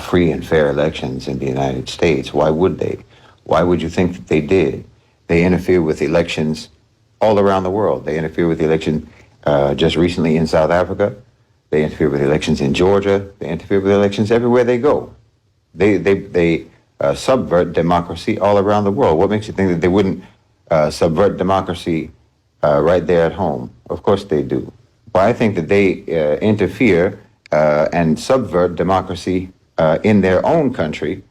free and fair elections in the United States. Why would they? Why would you think that they did? They interfere with elections all around the world. They interfere with the election just recently in South Africa. They interfere with elections in Georgia. They interfere with elections everywhere they go. They subvert democracy all around the world. What makes you think that they wouldn't subvert democracy right there at home? Of course they do. But I think that they interfere and subvert democracy in their own country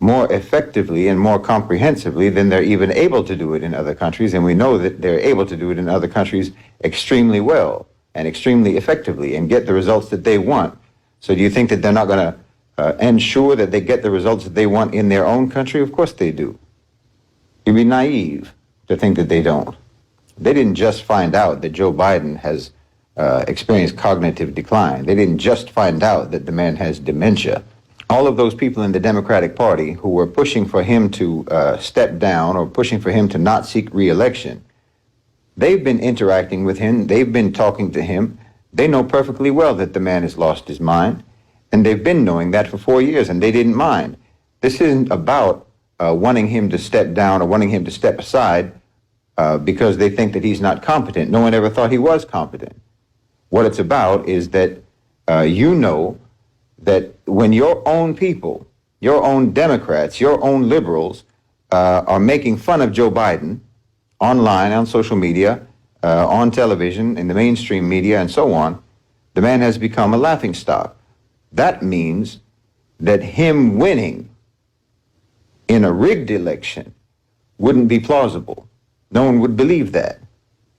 more effectively and more comprehensively than they're even able to do it in other countries. And we know that they're able to do it in other countries extremely well and extremely effectively and get the results that they want. So do you think that they're not going to ensure that they get the results that they want in their own country? Of course they do. You'd be naive to think that they don't. They didn't just find out that Joe Biden has experienced cognitive decline. They didn't just find out that the man has dementia. All of those people in the Democratic Party who were pushing for him to step down or pushing for him to not seek re-election, they've been interacting with him. They've been talking to him. They know perfectly well that the man has lost his mind, and they've been knowing that for 4 years, and they didn't mind. This isn't about wanting him to step down or wanting him to step aside because they think that he's not competent. No one ever thought he was competent. What it's about is that you know that when your own people, your own Democrats, your own liberals are making fun of Joe Biden online, on social media, on television, in the mainstream media, and so on, the man has become a laughingstock. That means that him winning in a rigged election wouldn't be plausible. No one would believe that.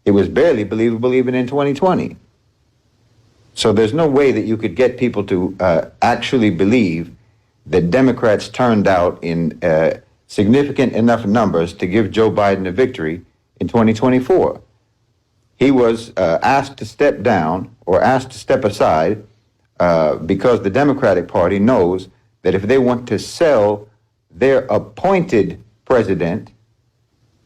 It was barely believable even in 2020. So there's no way that you could get people to actually believe that Democrats turned out in significant enough numbers to give Joe Biden a victory in 2024. He was asked to step down or asked to step aside because the Democratic Party knows that if they want to sell their appointed president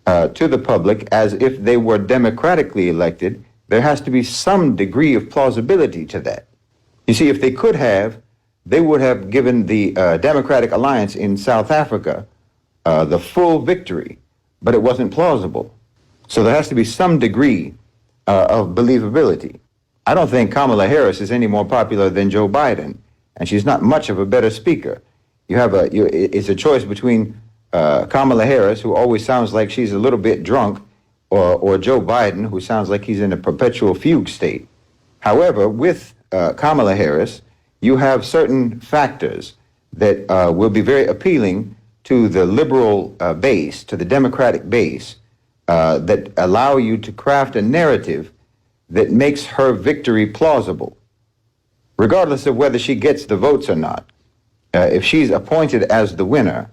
to the public as if they were democratically elected, there has to be some degree of plausibility to that. You see, if they could have, they would have given the Democratic Alliance in South Africa the full victory, but it wasn't plausible. So there has to be some degree of believability. I don't think Kamala Harris is any more popular than Joe Biden, and she's not much of a better speaker. It's a choice between Kamala Harris, who always sounds like she's a little bit drunk, or Joe Biden, who sounds like he's in a perpetual fugue state. However, with Kamala Harris, you have certain factors that will be very appealing to the liberal base, to the Democratic base, that allow you to craft a narrative that makes her victory plausible, regardless of whether she gets the votes or not. If she's appointed as the winner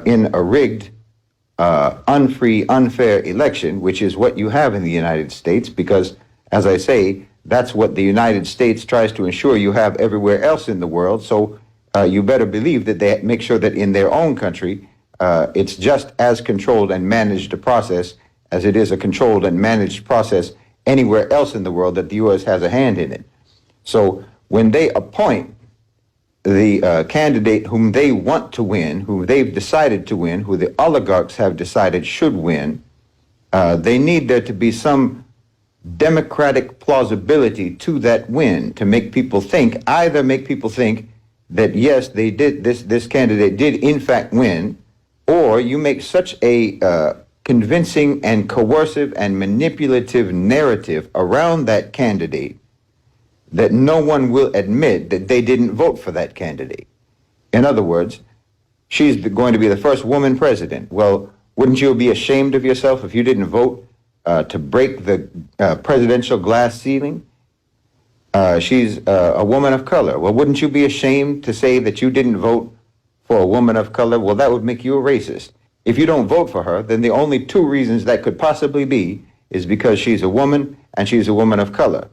in a rigged, unfree, unfair election, which is what you have in the United States, because, as I say, that's what the United States tries to ensure you have everywhere else in the world. So you better believe that they make sure that in their own country, it's just as controlled and managed a process as it is a controlled and managed process anywhere else in the world that the U.S. has a hand in it. So when they appoint the candidate whom they want to win, who they've decided to win, who the oligarchs have decided should win, they need there to be some democratic plausibility to that win to make people think, either make people think that yes, they did, this candidate did in fact win, or you make such a convincing and coercive and manipulative narrative around that candidate that no one will admit that they didn't vote for that candidate. In other words, she's going to be the first woman president. Well, wouldn't you be ashamed of yourself if you didn't vote to break the presidential glass ceiling? She's a woman of color. Well, wouldn't you be ashamed to say that you didn't vote for a woman of color? Well, that would make you a racist. If you don't vote for her, then the only two reasons that could possibly be is because she's a woman and she's a woman of color.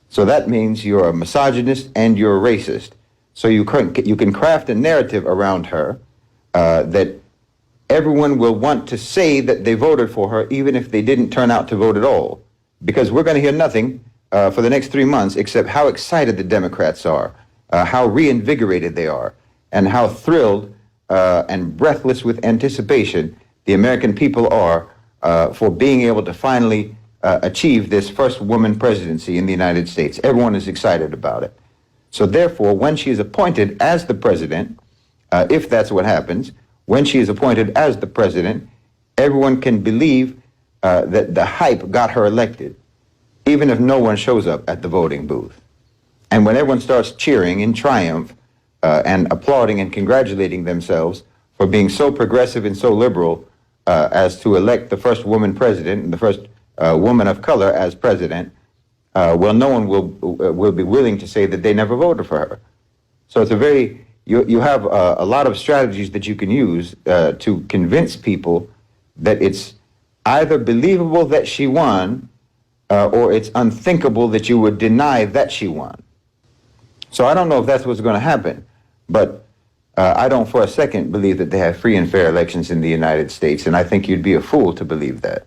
So that means you're a misogynist and you're a racist. So you can craft a narrative around her that everyone will want to say that they voted for her even if they didn't turn out to vote at all. Because we're going to hear nothing for the next 3 months except how excited the Democrats are how reinvigorated they are, and how thrilled and breathless with anticipation the American people are for being able to finally achieve this first woman presidency in the United States. Everyone is excited about it. So therefore, when she is appointed as the president, if that's what happens, when she is appointed as the president, everyone can believe that the hype got her elected, even if no one shows up at the voting booth. And when everyone starts cheering in triumph and applauding and congratulating themselves for being so progressive and so liberal as to elect the first woman president and the first woman of color as president, well, no one will be willing to say that they never voted for her. So it's a very, you have a lot of strategies that you can use to convince people that it's either believable that she won or it's unthinkable that you would deny that she won. So I don't know if that's what's going to happen, but I don't for a second believe that they have free and fair elections in the United States, and I think you'd be a fool to believe that.